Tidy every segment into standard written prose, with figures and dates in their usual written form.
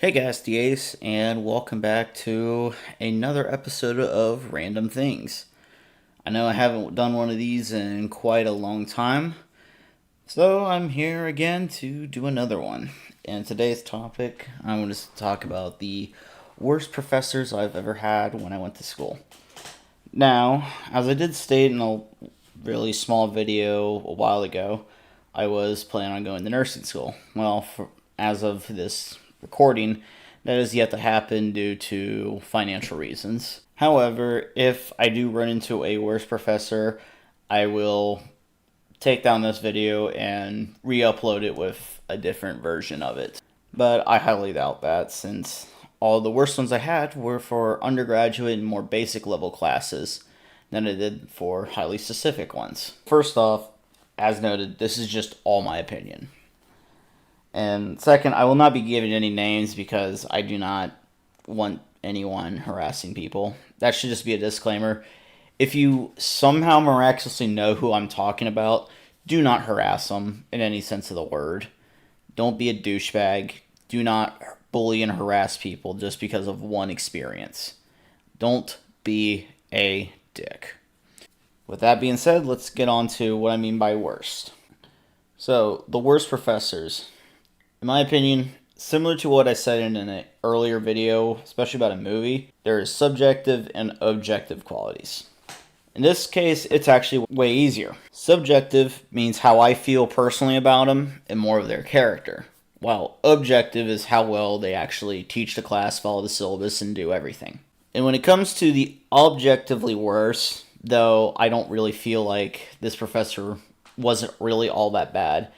Hey guys, the Ace, and welcome back to another episode of Random Things. I know I haven't done one of these in quite a long time, so I'm here again to do another one. And today's topic, I want to talk about the worst professors I've ever had when I went to school. Now, as I did state in a really small video a while ago, I was planning on going to nursing school. Well, as of this recording, that is yet to happen due to financial reasons. However, if I do run into a worse professor, I will take down this video and re-upload it with a different version of it. But I highly doubt that, since all the worst ones I had were for undergraduate and more basic level classes than I did for highly specific ones. First off, as noted, this is just all my opinion. And second, I will not be giving any names because I do not want anyone harassing people. That should just be a disclaimer. If you somehow miraculously know who I'm talking about, do not harass them in any sense of the word. Don't be a douchebag. Do not bully and harass people just because of one experience. Don't be a dick. With that being said, let's get on to what I mean by worst. So, the worst professors. In my opinion, similar to what I said in an earlier video, especially about a movie, there is subjective and objective qualities. In this case, it's actually way easier. Subjective means how I feel personally about them and more of their character, while objective is how well they actually teach the class, follow the syllabus, and do everything. And when it comes to the objectively worst, though I don't really feel like this professor wasn't really all that bad,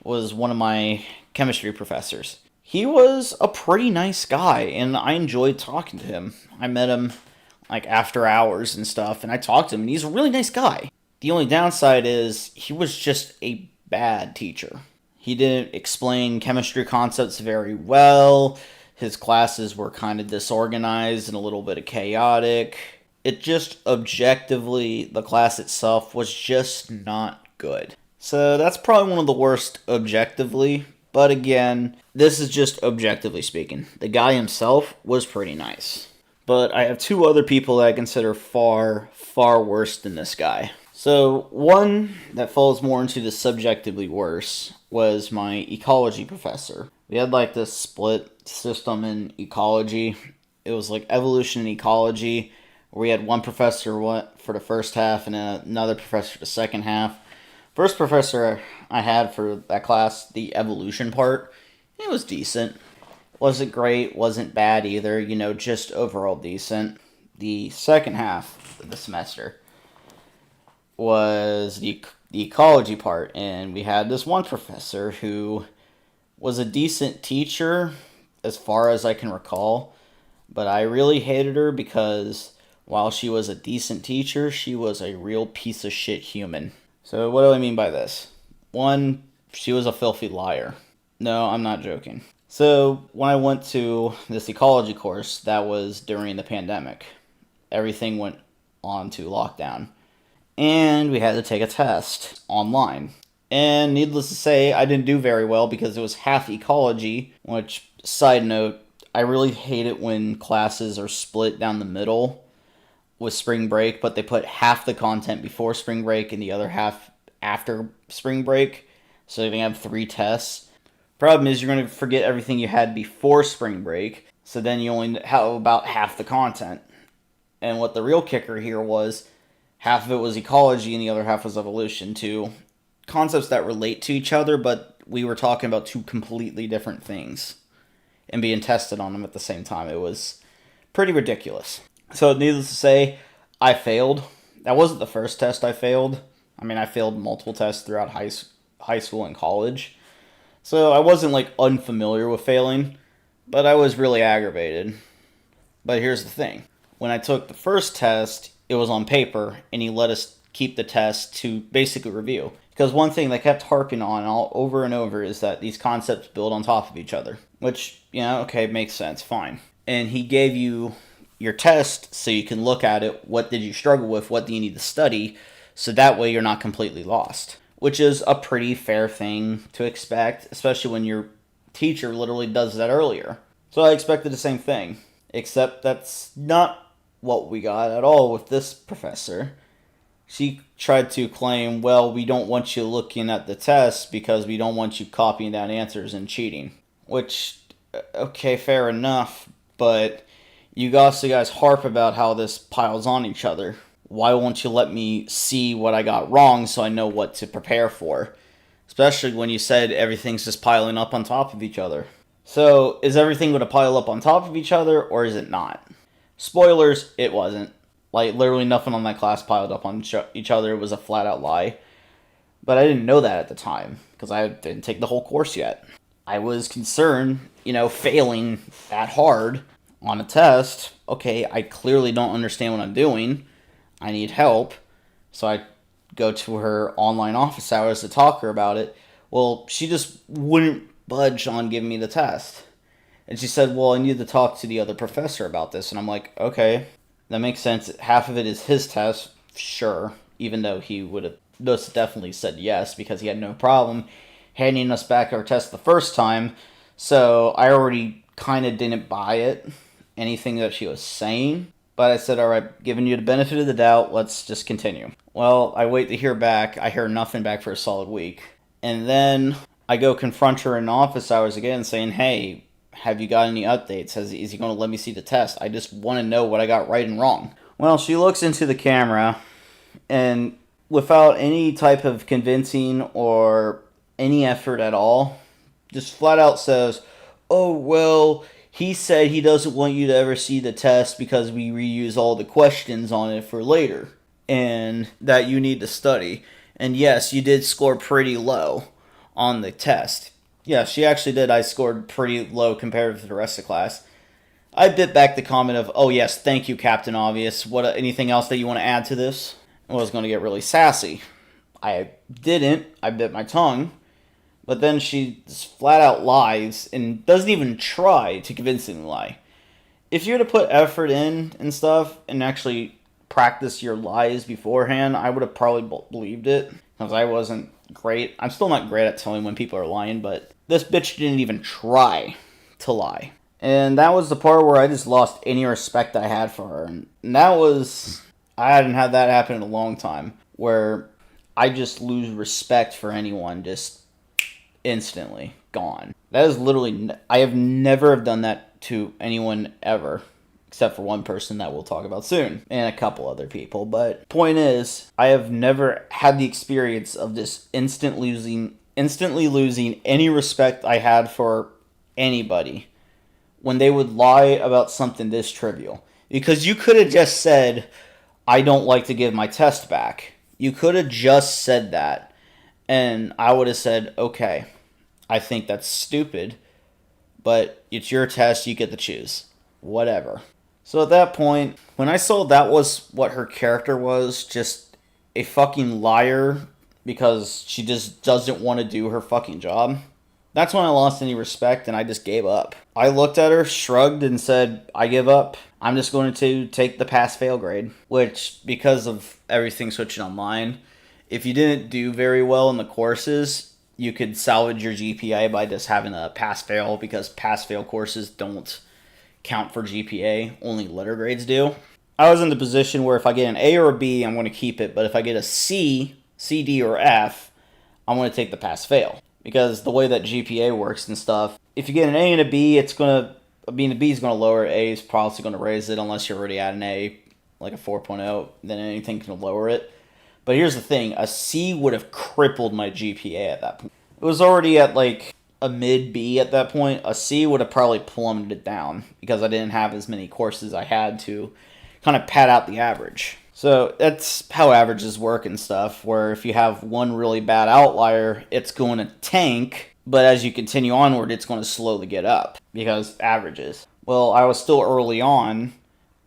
was one of my chemistry professors. He was a pretty nice guy, and I enjoyed talking to him. I met him like after hours and stuff, and I talked to him, and he's a really nice guy. The only downside is he was just a bad teacher. He didn't explain chemistry concepts very well. His classes were kind of disorganized and a little bit chaotic. It just objectively, the class itself was just not good. So that's probably one of the worst objectively. But again, this is just objectively speaking. The guy himself was pretty nice. But I have two other people that I consider far, far worse than this guy. So one that falls more into the subjectively worse was my ecology professor. We had like this split system in ecology. It was like evolution and ecology, where we had one professor for the first half and another professor for the second half. First professor I had for that class, the evolution part, it was decent. Wasn't great, wasn't bad either, just overall decent. The second half of the semester was the ecology part, and we had this one professor who was a decent teacher as far as I can recall, but I really hated her because while she was a decent teacher, she was a real piece of shit human. So what do I mean by this? One, she was a filthy liar. No, I'm not joking. So when I went to this ecology course, that was during the pandemic. Everything went on to lockdown. And we had to take a test online. And needless to say, I didn't do very well because it was half ecology, which, side note, I really hate it when classes are split down the middle with spring break, but they put half the content before spring break and the other half after spring break, so you can have 3 tests. Problem is, you're going to forget everything you had before spring break, so then you only have about half the content. And what the real kicker here was, half of it was ecology and the other half was evolution, two concepts that relate to each other, but we were talking about two completely different things and being tested on them at the same time. It was pretty ridiculous. So needless to say, I failed. That wasn't the first test I failed. I mean, I failed multiple tests throughout high school and college. So I wasn't like unfamiliar with failing, but I was really aggravated. But here's the thing. When I took the first test, it was on paper, and he let us keep the test to basically review. Because one thing they kept harping on all over and over is that these concepts build on top of each other. Which, okay, makes sense, fine. And he gave you your test so you can look at it. What did you struggle with? What do you need to study? So that way you're not completely lost. Which is a pretty fair thing to expect, especially when your teacher literally does that earlier. So I expected the same thing, except that's not what we got at all with this professor. She tried to claim, well, we don't want you looking at the test because we don't want you copying down answers and cheating. Which, okay, fair enough, but you guys harp about how this piles on each other. Why won't you let me see what I got wrong so I know what to prepare for? Especially when you said everything's just piling up on top of each other. So, is everything going to pile up on top of each other, or is it not? Spoilers, it wasn't. Like, literally nothing on that class piled up on each other. It was a flat out lie. But I didn't know that at the time, because I didn't take the whole course yet. I was concerned, failing that hard on a test. Okay, I clearly don't understand what I'm doing. I need help. So I go to her online office hours to talk to her about it. Well, she just wouldn't budge on giving me the test. And she said, well, I need to talk to the other professor about this. And I'm like, okay, that makes sense. Half of it is his test, sure. Even though he would have most definitely said yes because he had no problem handing us back our test the first time. So I already kind of didn't buy it, anything that she was saying. But I said, all right, giving you the benefit of the doubt, let's just continue. Well, I wait to hear back. I hear nothing back for a solid week. And then I go confront her in office hours again saying, hey, have you got any updates? Is he going to let me see the test? I just want to know what I got right and wrong. Well, she looks into the camera and without any type of convincing or any effort at all, just flat out says, oh, well, he said he doesn't want you to ever see the test because we reuse all the questions on it for later and that you need to study. And yes, you did score pretty low on the test. Yeah, she actually did. I scored pretty low compared to the rest of the class. I bit back the comment of, oh yes, thank you, Captain Obvious. What anything else that you want to add to this? I was going to get really sassy. I didn't. I bit my tongue. But then she just flat out lies and doesn't even try to convincingly lie. If you were to put effort in and stuff and actually practice your lies beforehand, I would have probably believed it. Because I wasn't great. I'm still not great at telling when people are lying, but this bitch didn't even try to lie. And that was the part where I just lost any respect I had for her. And that was... I hadn't had that happen in a long time. Where I just lose respect for anyone just instantly. Gone. That is literally... I have never done that to anyone ever. Except for one person that we'll talk about soon. And a couple other people. But point is, I have never had the experience of this instantly losing any respect I had for anybody when they would lie about something this trivial. Because you could have just said, I don't like to give my test back. You could have just said that. And I would have said, okay, I think that's stupid. But it's your test, you get to choose. Whatever. So at that point, when I saw that was what her character was, just a fucking liar because she just doesn't want to do her fucking job, that's when I lost any respect and I just gave up. I looked at her, shrugged, and said, I give up. I'm just going to take the pass-fail grade. Which, because of everything switching online, if you didn't do very well in the courses, you could salvage your GPA by just having a pass-fail because pass-fail courses don't count for GPA, only letter grades do. I was in the position where if I get an A or a B, I'm going to keep it, but if I get a C, C, D, or F, I'm going to take the pass-fail. Because the way that GPA works and stuff, if you get an A and a B, a B and a B is going to lower it, A is probably going to raise it unless you're already at an A, like a 4.0, then anything can lower it. But here's the thing, a C would have crippled my GPA at that point. It was already at like a mid B at that point. A C would have probably plummeted it down because I didn't have as many courses I had to kind of pad out the average. So that's how averages work and stuff, where if you have one really bad outlier, it's going to tank, but as you continue onward, it's going to slowly get up because averages. Well, I was still early on,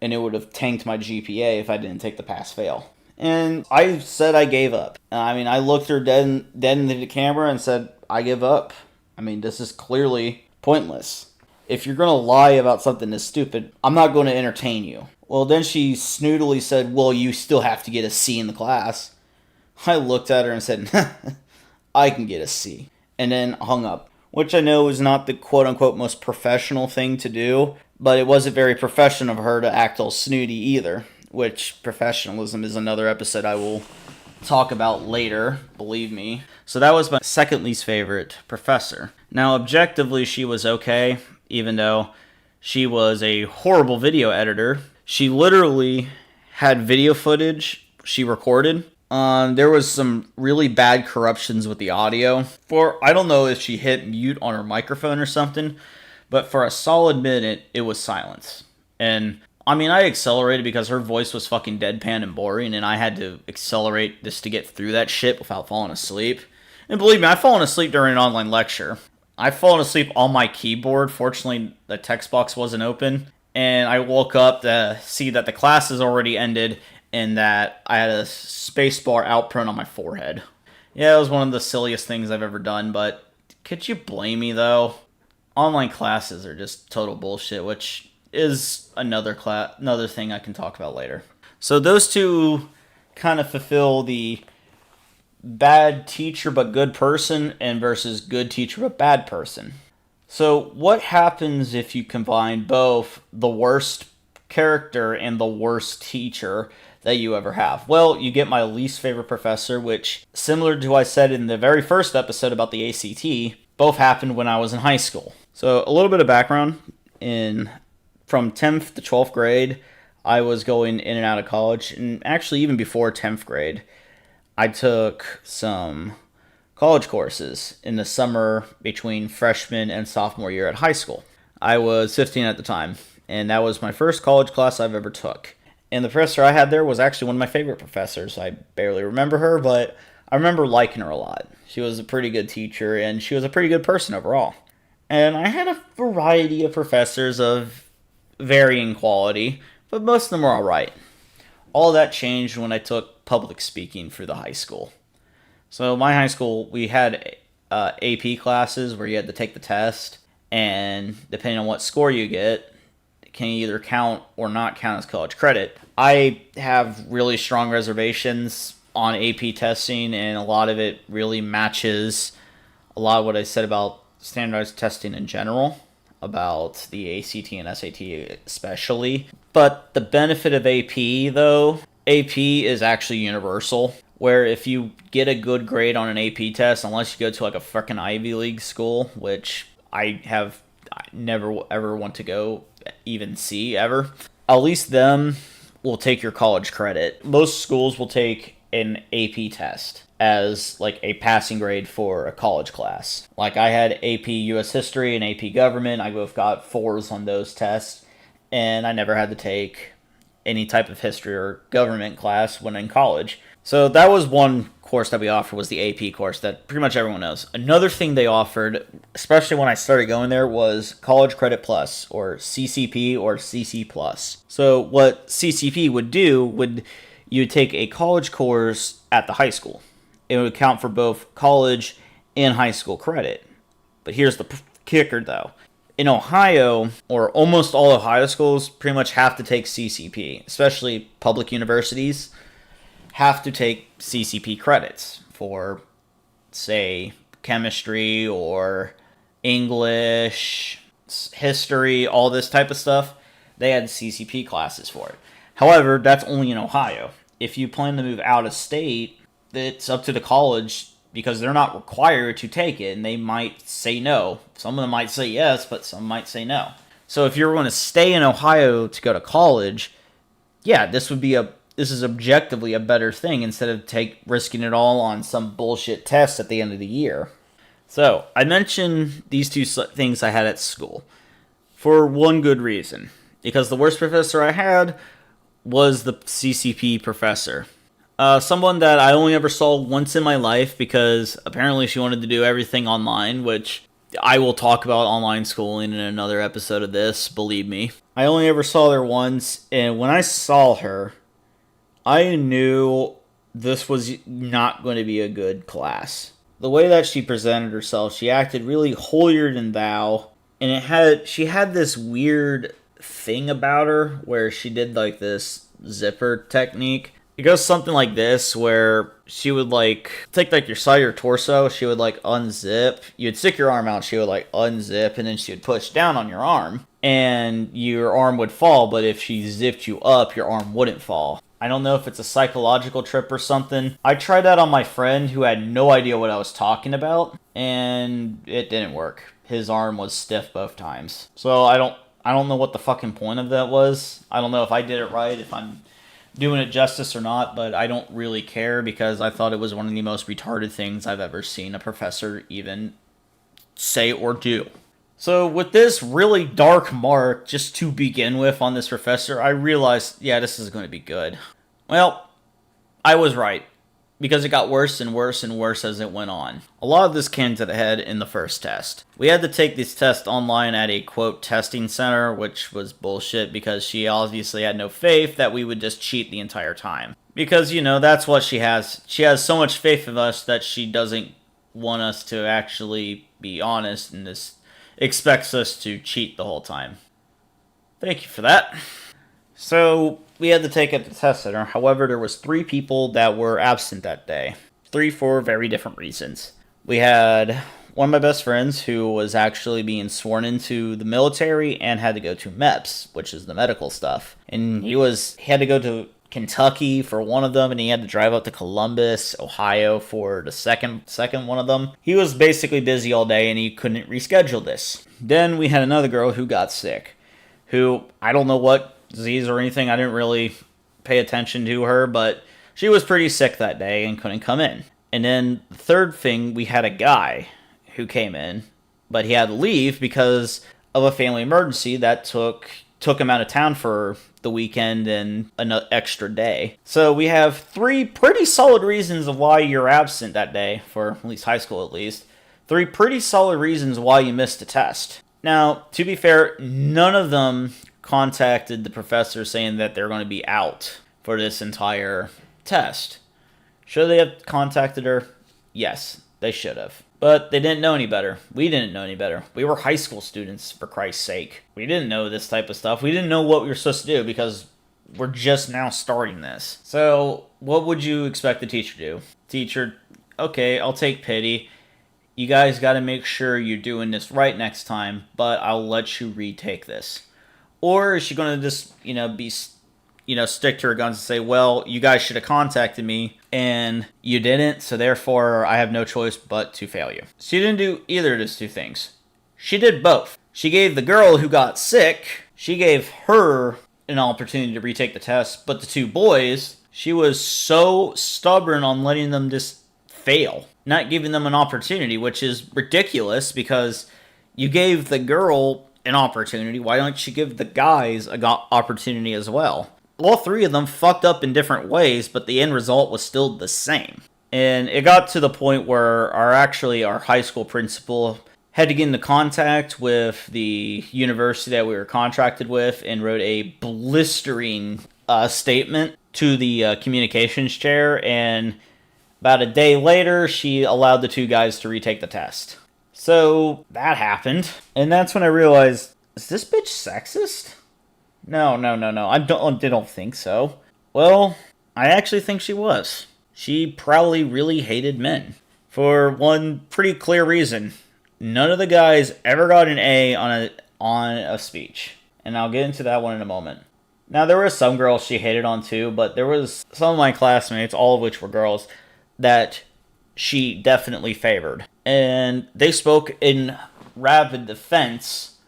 and it would have tanked my GPA if I didn't take the pass-fail. And I said I gave up. I mean, I looked her dead into the camera and said, I give up. I mean, this is clearly pointless. If you're going to lie about something that's stupid, I'm not going to entertain you. Well, then she snootily said, well, you still have to get a C in the class. I looked at her and said, I can get a C. And then hung up. which I know is not the quote-unquote most professional thing to do, but it wasn't very professional of her to act all snooty either, which professionalism is another episode I will talk about later, believe me. So that was my second least favorite professor. Now, objectively, she was okay, even though she was a horrible video editor. She literally had video footage she recorded. There was some really bad corruptions with the audio. I don't know if she hit mute on her microphone or something, but for a solid minute, it was silence. And I mean, I accelerated because her voice was fucking deadpan and boring, and I had to accelerate just to get through that shit without falling asleep. And believe me, I've fallen asleep during an online lecture. I've fallen asleep on my keyboard. Fortunately, the text box wasn't open, and I woke up to see that the class has already ended and that I had a spacebar outprint on my forehead. Yeah, it was one of the silliest things I've ever done, but could you blame me, though? Online classes are just total bullshit, which is another thing I can talk about later. So those two kind of fulfill the bad teacher but good person and versus good teacher but bad person. So what happens if you combine both the worst character and the worst teacher that you ever have? Well, you get my least favorite professor, which, similar to what I said in the very first episode about the ACT, both happened when I was in high school. So a little bit of background. From 10th to 12th grade, I was going in and out of college, and actually even before 10th grade, I took some college courses in the summer between freshman and sophomore year at high school. I was 15 at the time, and that was my first college class I've ever took. And the professor I had there was actually one of my favorite professors. I barely remember her, but I remember liking her a lot. She was a pretty good teacher, and she was a pretty good person overall. And I had a variety of professors of varying quality, but most of them were alright. All that changed when I took public speaking for the high school. So my high school, we had AP classes where you had to take the test, and depending on what score you get, it can either count or not count as college credit. I have really strong reservations on AP testing, and a lot of it really matches a lot of what I said about standardized testing in general, about the ACT and SAT especially. But the benefit of AP, though, AP is actually universal, where if you get a good grade on an AP test, unless you go to like a freaking Ivy League school, which I never ever want to go even see ever, at least them will take your college credit. Most schools will take an AP test as like a passing grade for a college class. Like I had AP US History and AP Government. I both got 4s on those tests, and I never had to take any type of history or government class when in college. So that was one course that we offered, was the AP course that pretty much everyone knows. Another thing they offered, especially when I started going there, was College Credit Plus, or CCP or CC Plus. So what CCP would do, you would take a college course at the high school. It would count for both college and high school credit. But here's the kicker, though. In Ohio, or almost all Ohio schools pretty much have to take CCP, especially public universities have to take CCP credits for, say, chemistry or English, history, all this type of stuff. They had CCP classes for it. However, that's only in Ohio. If you plan to move out of state, it's up to the college, because they're not required to take it, and they might say no. Some of them might say yes, but some might say no. So if you're going to stay in Ohio to go to college, yeah, this is objectively a better thing instead of risking it all on some bullshit test at the end of the year. So I mentioned these two things I had at school for one good reason, because the worst professor I had was the CCP professor. Someone that I only ever saw once in my life, because apparently she wanted to do everything online, which I will talk about online schooling in another episode of this, believe me. I only ever saw her once, and when I saw her, I knew this was not going to be a good class. The way that she presented herself, she acted really holier than thou, and she had this weird thing about her where she did like this zipper technique. It goes something like this, where she would like take like your side of your torso, she would like unzip, you'd stick your arm out, she would like unzip, and then she would push down on your arm, and your arm would fall, but if she zipped you up, your arm wouldn't fall. I don't know if it's a psychological trip or something. I tried that on my friend who had no idea what I was talking about, and it didn't work. His arm was stiff both times. So I don't know what the fucking point of that was. I don't know if I did it right, if I'm doing it justice or not, but I don't really care because I thought it was one of the most retarded things I've ever seen a professor even say or do. So with this really dark mark, just to begin with on this professor, I realized, yeah, this is going to be good. Well, I was right, because it got worse and worse and worse as it went on. A lot of this came to the head in the first test. We had to take these tests online at a, quote, testing center, which was bullshit because she obviously had no faith that we would just cheat the entire time. Because, that's what she has. She has so much faith in us that she doesn't want us to actually be honest and just expects us to cheat the whole time. Thank you for that. So, we had to take it at the test center. However, there was 3 people that were absent that day. 3 for very different reasons. We had one of my best friends who was actually being sworn into the military and had to go to MEPS, which is the medical stuff. And he had to go to Kentucky for one of them, and he had to drive up to Columbus, Ohio for the second one of them. He was basically busy all day and he couldn't reschedule this. Then we had another girl who got sick, who, I don't know what disease or anything, I didn't really pay attention to her, but she was pretty sick that day and couldn't come in. And then the third thing, we had a guy who came in, but he had to leave because of a family emergency that took him out of town for the weekend and an extra day. So we have 3 pretty solid reasons of why you're absent that day, for at least high school at least. 3 pretty solid reasons why you missed the test. Now, to be fair, none of them contacted the professor saying that they're going to be out for this entire test. Should they have contacted her? Yes, they should have. But they didn't know any better. We didn't know any better. We were high school students, for Christ's sake. We didn't know this type of stuff. We didn't know what we were supposed to do because we're just now starting this. So, what would you expect the teacher to do? Teacher, okay, I'll take pity. You guys got to make sure you're doing this right next time, but I'll let you retake this. Or is she going to just, stick to her guns and say, well, you guys should have contacted me and you didn't, so therefore I have no choice but to fail you. She didn't do either of those 2 things. She did both. She gave the girl who got sick, she gave her an opportunity to retake the test, but the 2 boys, she was so stubborn on letting them just fail, not giving them an opportunity, which is ridiculous because you gave the girl an opportunity. Why don't you give the guys an opportunity as well? All 3 of them fucked up in different ways, but the end result was still the same. And it got to the point where our high school principal had to get into contact with the university that we were contracted with and wrote a blistering statement to the communications chair, and about a day later, she allowed the 2 guys to retake the test. So, that happened, and that's when I realized, is this bitch sexist? No, I don't think so. Well, I actually think she was. She probably really hated men. For one pretty clear reason. None of the guys ever got an A on a speech. And I'll get into that one in a moment. Now, there were some girls she hated on too, but there was some of my classmates, all of which were girls, that she definitely favored. And they spoke in rapid defense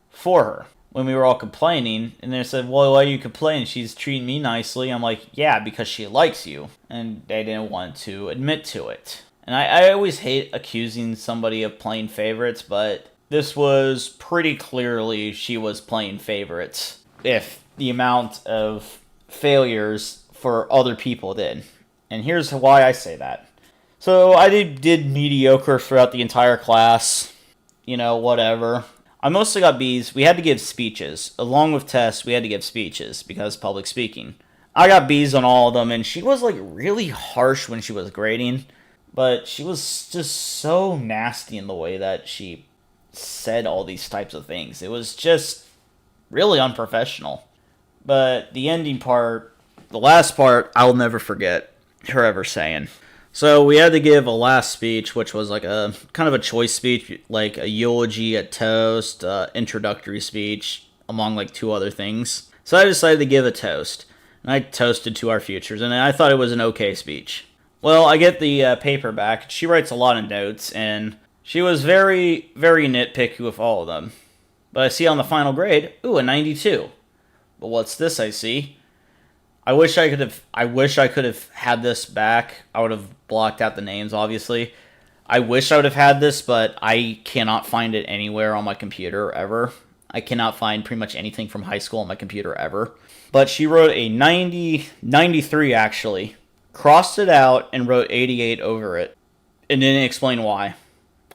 for her when we were all complaining. And they said, well, why do you complain? She's treating me nicely. I'm like, yeah, because she likes you. And they didn't want to admit to it. And I always hate accusing somebody of playing favorites, but this was pretty clearly she was playing favorites, if the amount of failures for other people did. And here's why I say that. So I did mediocre throughout the entire class, whatever. I mostly got B's. We had to give speeches. Along with tests, we had to give speeches because public speaking. I got B's on all of them, and she was really harsh when she was grading, but she was just so nasty in the way that she said all these types of things. It was just really unprofessional. But the ending part The last part, I'll never forget her ever saying. So we had to give a last speech, which was like a kind of a choice speech, like a eulogy, a toast, introductory speech, among like two other things. So I decided to give a toast, and I toasted to our futures, and I thought it was an okay speech. Well, I get the paper back. She writes a lot of notes, and she was very, very nitpicky with all of them. But I see on the final grade, ooh, a 92. But what's this I see? I wish I could have had this back. I would have blocked out the names, obviously. I wish I would have had this, but I cannot find it anywhere on my computer ever. I cannot find pretty much anything from high school on my computer ever. But she wrote a 93 actually. Crossed it out and wrote 88 over it. And didn't explain why.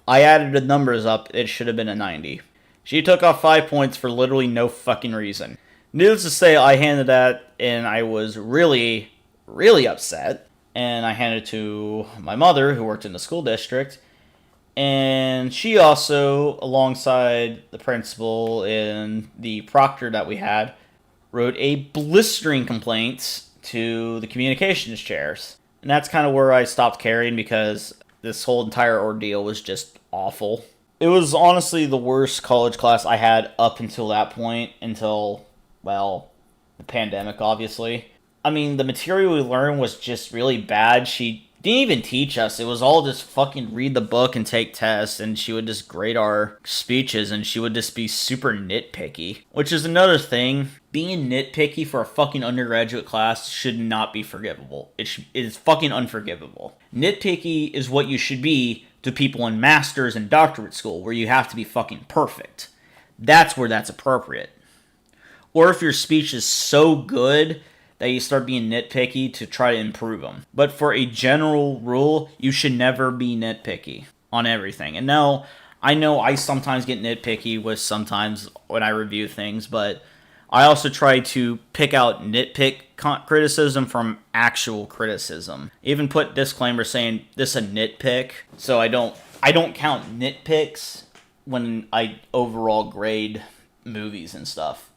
I added the numbers up, it should have been a 90. She took off 5 points for literally no fucking reason. Needless to say, I handed that, and I was really, really upset. And I handed it to my mother, who worked in the school district. And she also, alongside the principal and the proctor that we had, wrote a blistering complaint to the communications chairs. And that's kind of where I stopped caring, because this whole entire ordeal was just awful. It was honestly the worst college class I had up until that point, until, well, the pandemic, obviously. I mean, the material we learned was just really bad. She didn't even teach us. It was all just fucking read the book and take tests, and she would just grade our speeches, and she would just be super nitpicky. Which is another thing. Being nitpicky for a fucking undergraduate class should not be forgivable. It is fucking unforgivable. Nitpicky is what you should be to people in master's and doctorate school, where you have to be fucking perfect. That's where that's appropriate. Or if your speech is so good that you start being nitpicky to try to improve them. But for a general rule, you should never be nitpicky on everything. And no, I know I sometimes get nitpicky with sometimes when I review things, but I also try to pick out nitpick criticism from actual criticism. Even put disclaimer saying this is a nitpick, so I don't count nitpicks when I overall grade movies and stuff.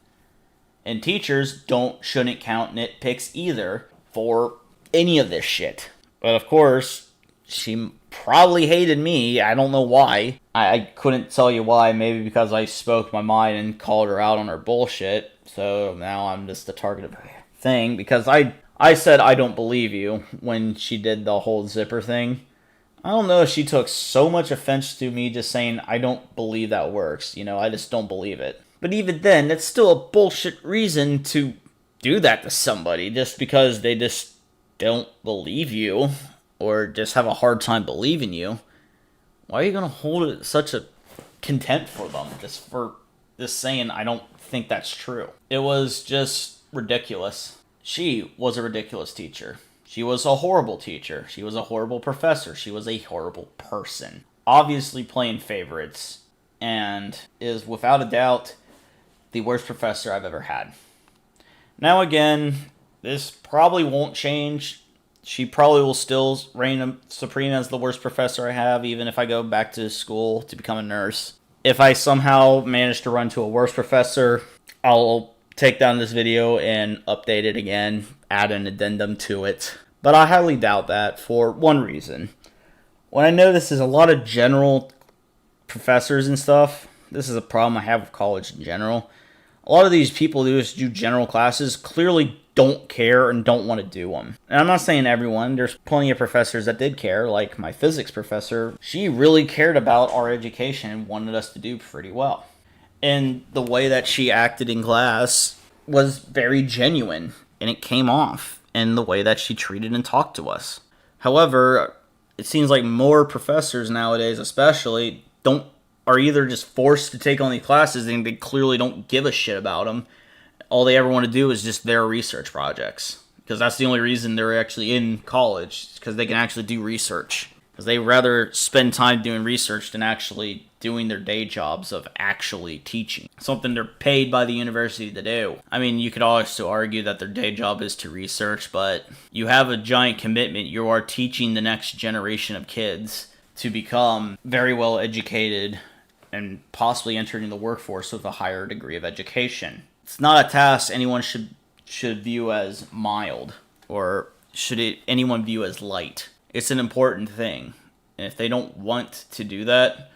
And teachers shouldn't count nitpicks either for any of this shit. But of course, she probably hated me. I don't know why. I couldn't tell you why. Maybe because I spoke my mind and called her out on her bullshit. So now I'm just the target of her thing. Because I said I don't believe you when she did the whole zipper thing. I don't know if she took so much offense to me just saying I don't believe that works. I just don't believe it. But even then, that's still a bullshit reason to do that to somebody just because they just don't believe you or just have a hard time believing you. Why are you going to hold it such a contempt for them just for this saying I don't think that's true? It was just ridiculous. She was a ridiculous teacher. She was a horrible teacher. She was a horrible professor. She was a horrible person. Obviously playing favorites, and is without a doubt the worst professor I've ever had. Now again, this probably won't change. She probably will still reign supreme as the worst professor I have, even if I go back to school to become a nurse. If I somehow manage to run to a worse professor, I'll take down this video and update it again, add an addendum to it. But I highly doubt that for one reason. When I notice there's a lot of general professors and stuff, this is a problem I have with college in general. A lot of these people who just do general classes clearly don't care and don't want to do them. And I'm not saying everyone. There's plenty of professors that did care, like my physics professor. She really cared about our education and wanted us to do pretty well. And the way that she acted in class was very genuine, and it came off in the way that she treated and talked to us. However, it seems like more professors nowadays especially are either just forced to take on these classes and they clearly don't give a shit about them. All they ever want to do is just their research projects. Because that's the only reason they're actually in college, because they can actually do research. Because they rather spend time doing research than actually doing their day jobs of actually teaching. Something they're paid by the university to do. I mean, you could also argue that their day job is to research, but you have a giant commitment. You are teaching the next generation of kids to become very well educated and possibly entering the workforce with a higher degree of education. It's not a task anyone should should view as mild, or anyone view as light. It's an important thing. And if they don't want to do that,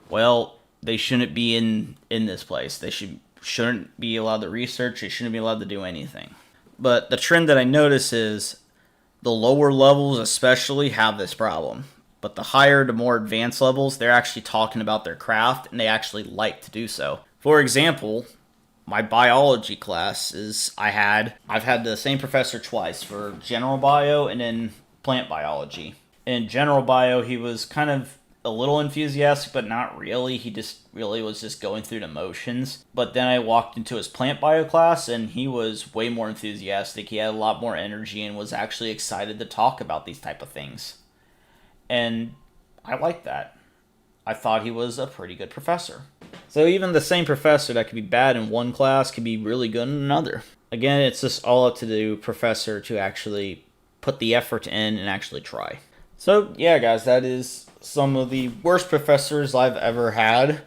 well, they shouldn't be in this place. They shouldn't be allowed to research. They shouldn't be allowed to do anything. But the trend that I notice is the lower levels especially have this problem. But the higher to more advanced levels, they're actually talking about their craft, and they actually like to do so. For example, my biology classes I've had the same professor twice, for general bio and then plant biology. In general bio, he was kind of a little enthusiastic, but not really. He just really was just going through the motions. But then I walked into his plant bio class, and he was way more enthusiastic. He had a lot more energy and was actually excited to talk about these type of things. And I liked that. I thought he was a pretty good professor. So even the same professor that could be bad in one class could be really good in another. Again, it's just all up to the professor to actually put the effort in and actually try. So yeah, guys, that is some of the worst professors I've ever had.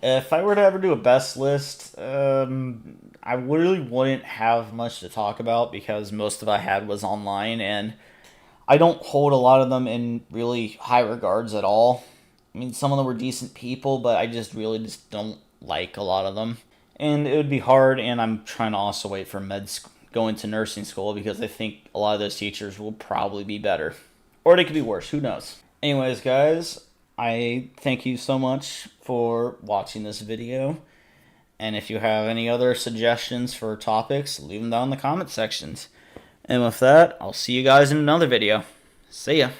If I were to ever do a best list, I really wouldn't have much to talk about because most of I had was online, and I don't hold a lot of them in really high regards at all. I mean, some of them were decent people, but I just don't like a lot of them. And it would be hard, and I'm trying to also wait for going to nursing school because I think a lot of those teachers will probably be better. Or they could be worse, who knows? Anyways, guys, I thank you so much for watching this video. And if you have any other suggestions for topics, leave them down in the comment sections. And with that, I'll see you guys in another video. See ya.